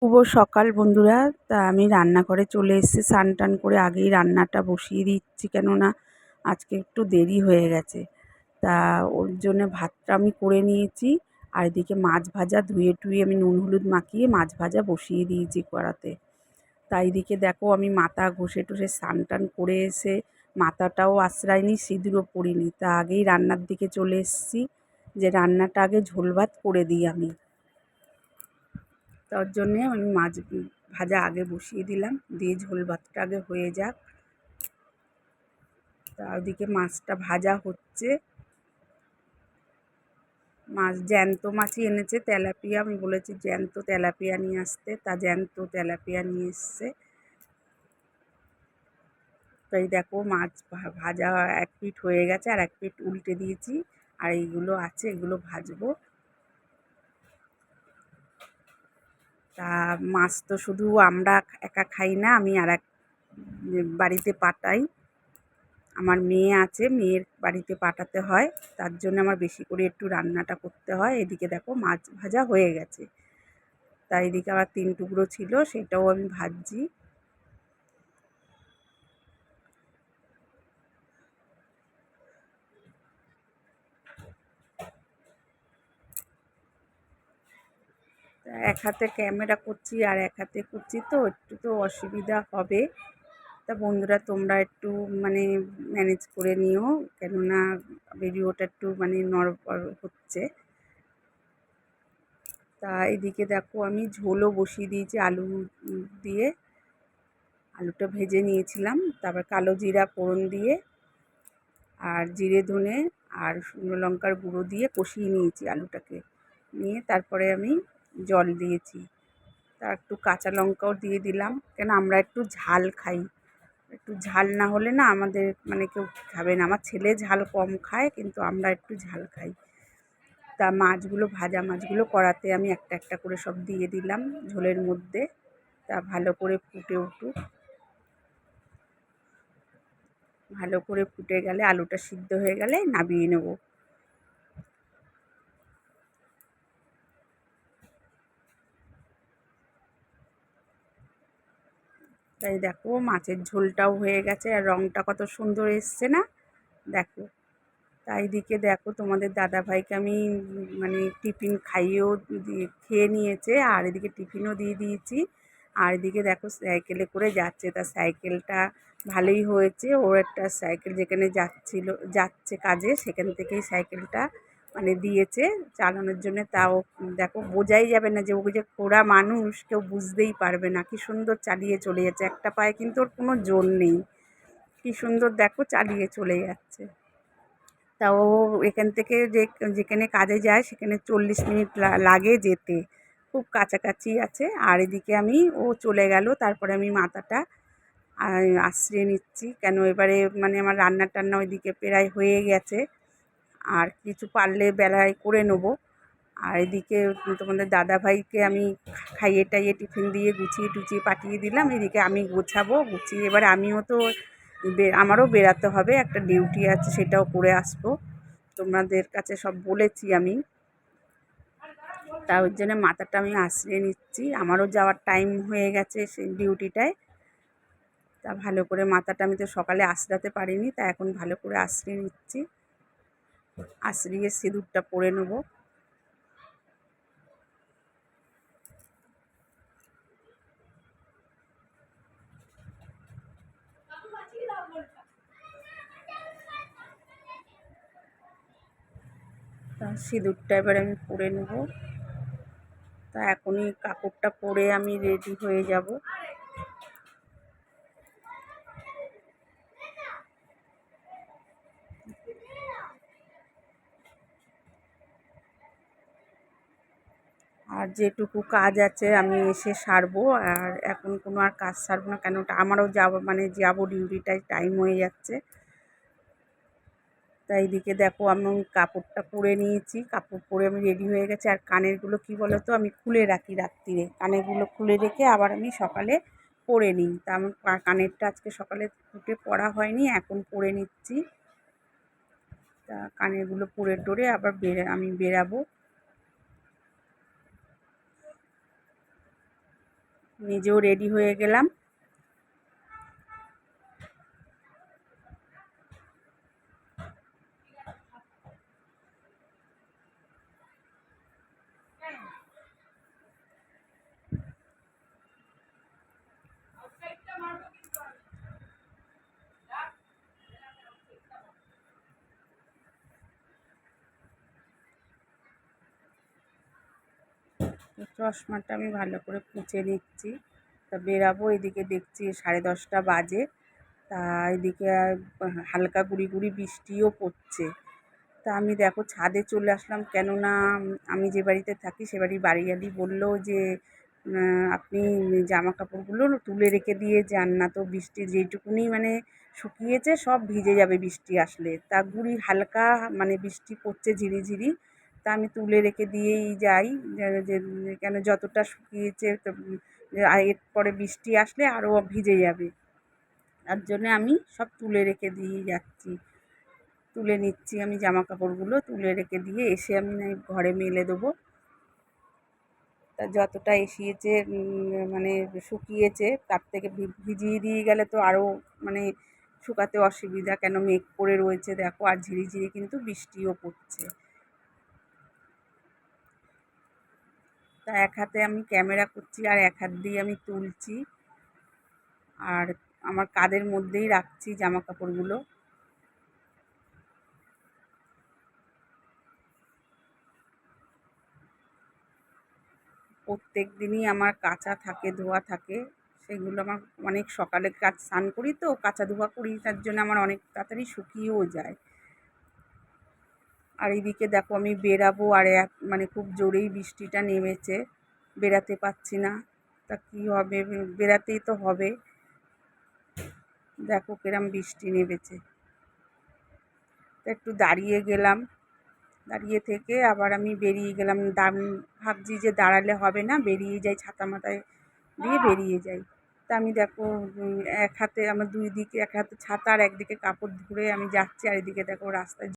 শুভ সকাল বন্ধুরা। তা আমি রান্নাঘরে চলে এসেছি, স্নান টান করে আগেই রান্নাটা বসিয়ে দিচ্ছি, কেননা আজকে একটু দেরি হয়ে গেছে। তা ওর জন্য ভাতটা আমি করে নিয়েছি, আর এদিকে মাছ ভাজা ধুয়ে টুয়ে আমি নুন হলুদ মাখিয়ে মাছ ভাজা বসিয়ে দিয়েছি কড়াতে। তা এইদিকে দেখো আমি মাথা ঘষে টষে স্নান টান করে এসে মাথাটাও আঁচড়াইনি, সিঁদুরও পরিনি। তা আগেই রান্নার দিকে চলে এসেছি, যে রান্নাটা আগে ঝোল ভাত করে দিই আমি। তার জন্যে আমি মাছ ভাজা আগে বসিয়ে দিলাম, দিয়ে ঝোল ভাতটা আগে হয়ে যাক। তা ওদিকে মাছটা ভাজা হচ্ছে। মাছ জ্যান্ত মাছই এনেছে, তেলাপিয়া। আমি বলেছি জ্যান্ত তেলাপিয়া নিয়ে আসতে, তা জ্যান্ত তেলাপিয়া নিয়ে এসছে। তাই দেখো মাছ ভাজা এক পিঠ হয়ে গেছে, আর এক পিঠ উল্টে দিয়েছি, আর এইগুলো আছে, এগুলো ভাজবো। তা মাছ তো শুধু আমরা একা খাই না, আমি আর এক বাড়িতে পাঠাই। আমার মেয়ে আছে, মেয়ের বাড়িতে পাঠাতে হয়, তার জন্য আমার বেশি করে একটু রান্নাটা করতে হয়। এদিকে দেখো মাছ ভাজা হয়ে গেছে, তাই এদিকে আবার 3 টুকরো ছিল, সেটাও আমি ভাজছি। এক হাতে ক্যামেরা করছি আর এক হাতে করছি, তো একটু তো অসুবিধা হবে। তা বন্ধুরা তোমরা একটু মানে ম্যানেজ করে নিও, কেননা ভিডিওটা একটু মানে নড়বড় হচ্ছে। তা এদিকে দেখো আমি ঝোলও বসিয়ে দিয়েছি আলু দিয়ে। আলুটা ভেজে নিয়েছিলাম, তারপর কালো জিরা ফোড়ন দিয়ে আর জিরে ধনে আর শুকনো লঙ্কার গুঁড়ো দিয়ে কষিয়ে নিয়েছি আলুটাকে। নিয়ে তারপরে আমি জল দিয়েছি, তা একটু কাঁচা লঙ্কাও দিয়ে দিলাম, কেন আমরা একটু ঝাল খাই। একটু ঝাল না হলে না আমাদের মানে কেউ খাবে না। আমার ছেলে ঝাল কম খায়, কিন্তু আমরা একটু ঝাল খাই। তা মাছগুলো, ভাজা মাছগুলো কড়াতে আমি একটা একটা করে সব দিয়ে দিলাম ঝোলের মধ্যে। তা ভালো করে ফুটে উঠুক, ভালো করে ফুটে গেলে আলুটা সিদ্ধ হয়ে গেলে নামিয়ে নেব। তাই দেখো মাছের ঝোলটাও হয়ে গেছে, আর রঙটা কত সুন্দর এসছে না, দেখো। তাই দিকে দেখো তোমাদের দাদাভাইকে আমি মানে টিফিন খাইয়েও খেয়ে নিয়েছে, আর এদিকে টিফিনও দিয়ে দিয়েছি। আর এদিকে দেখো সাইকেলে করে যাচ্ছে, তার সাইকেলটা ভালোই হয়েছে। ওর একটা সাইকেল যেখানে যাচ্ছে কাজে, সেখান থেকেই সাইকেলটা মানে দিয়েছে চালানোর জন্যে। তাও দেখো বোঝাই যাবে না যে ও যে খোড়া মানুষ, কেউ বুঝতেই পারবে না, কি সুন্দর চালিয়ে চলে যাচ্ছে। একটা পায়ে কিন্তু ওর কোনো জোর নেই, কি সুন্দর দেখো চালিয়ে চলে যাচ্ছে। তা ও এখান থেকে যেখানে কাজে যায় সেখানে 40 মিনিট লাগে যেতে, খুব কাছাকাছি আছে। আর এদিকে আমি ও চলে গেল, তারপরে আমি মাথাটা আশ্রিয়ে নিচ্ছি, কেন এবারে মানে আমার রান্না টান্না ওইদিকে প্রায় হয়ে গেছে, আর কিছু পারলে বেলায় করে নেবো। আর এদিকে তোমাদের দাদাভাইকে আমি খাইয়ে টাইয়ে টিফিন দিয়ে গুছিয়ে টুছিয়ে পাঠিয়ে দিলাম। এদিকে আমি গোছাবো, গুছিয়ে এবারে আমিও তো আমারও বেরাতে হবে, একটা ডিউটি আছে, সেটাও করে আসবো। তোমাদের কাছে সব বলেছি আমি, তা ওর জন্য মাথাটা আমি আশ্রিয়ে নিচ্ছি, আমারও যাওয়ার টাইম হয়ে গেছে সেই ডিউটিটায়। তা ভালো করে মাথাটা আমি তো সকালে আঁচড়াতে পারিনি, তা এখন ভালো করে আশ্রিয়ে নিচ্ছি, আশ্রিয়ে সিঁদুরটা পরে নেবো। তা সিঁদুরটা এবার আমি পরে নেব। তা এখনই কাপড়টা পরে আমি রেডি হয়ে যাব। আর যেটুকু কাজ আছে আমি এসে সারবো, আর এখন কোনো আর কাজ সারবো না, কেন আমারও যাব ডিউটিটায় টাইম হয়ে যাচ্ছে। তাই এদিকে দেখো আমি কাপড়টা পরে নিয়েছি, কাপড় পরে আমি রেডি হয়ে গেছি। আর কানেরগুলো কী বলো তো, আমি খুলে রাখি রাত্রিরে, কানেরগুলো খুলে রেখে আবার আমি সকালে পরে নিই। তা আমার কানেরটা আজকে সকালে উঠে পরা হয়নি, এখন পরে নিচ্ছি। তা কানেরগুলো পরে টরে আবার আমি বেরাবো। নিজেও রেডি হয়ে গেলাম। চশমাটা আমি ভালো করে পুছে নিচ্ছি। তা বেরাবো, এদিকে দেখছি 10:30 বাজে। তা এদিকে হালকা গুঁড়ি গুঁড়ি বৃষ্টিও পড়ছে। তা আমি দেখো ছাদে চলে আসলাম, কেননা আমি যে বাড়িতে থাকি সে বাড়িওয়ালি বললো যে আপনি জামা কাপড়গুলো তুলে রেখে দিয়ে যান না তো বৃষ্টি যেইটুকুনি মানে শুকিয়েছে সব ভিজে যাবে বৃষ্টি আসলে। তা গুঁড়ি হালকা মানে বৃষ্টি পড়ছে ঝিরিঝিরি, তা আমি তুলে রেখে দিয়েই যাই যে কেন যতটা শুকিয়েছে তো এরপরে বৃষ্টি আসলে আরও ভিজে যাবে, তার জন্যে আমি সব তুলে রেখে দিয়েই যাচ্ছি। তুলে নিচ্ছি আমি জামা কাপড়গুলো, তুলে রেখে দিয়ে এসে আমি নয় ঘরে মেলে দেবো। তা যতটা এসিয়েছে মানে শুকিয়েছে তার থেকে ভিজিয়ে দিয়ে গেলে তো আরও মানে শুকাতে অসুবিধা, কেন মেঘ করে রয়েছে দেখো, আর ঝিরিঝিরি কিন্তু বৃষ্টিও পড়ছে। তা এক হাতে আমি ক্যামেরা করছি আর এক হাত দিয়ে আমি তুলছি, আর আমার কাঁধের মধ্যেই রাখছি জামা কাপড়গুলো। প্রত্যেক দিনই আমার কাচা থাকে, ধোয়া থাকে। সেগুলো আমার অনেক সকালে স্নান করি তো কাচা ধোয়া করি, তার জন্য আমার অনেক তাড়াতাড়ি শুকিয়েও যায়। আর এদিকে দেখো আমি বেরাবো, আর মানে খুব জোরেই বৃষ্টিটা নেমেছে, বেরাতে পারছি না। তা কী হবে, বেরাতেই তো হবে। দেখো কিরম বৃষ্টি নেমেছে। তা একটু দাঁড়িয়ে গেলাম, দাঁড়িয়ে থেকে আবার আমি বেরিয়ে গেলাম। ভাবছি যে দাঁড়ালে হবে না, বেরিয়ে যাই, ছাতা মাথায় দিয়ে বেরিয়ে যাই। তা আমি দেখো এক হাতে আমার দুই দিকে, এক হাতে ছাতা আর একদিকে কাপড় ধরে আমি যাচ্ছি, আর এদিকে দেখো রাস্তায়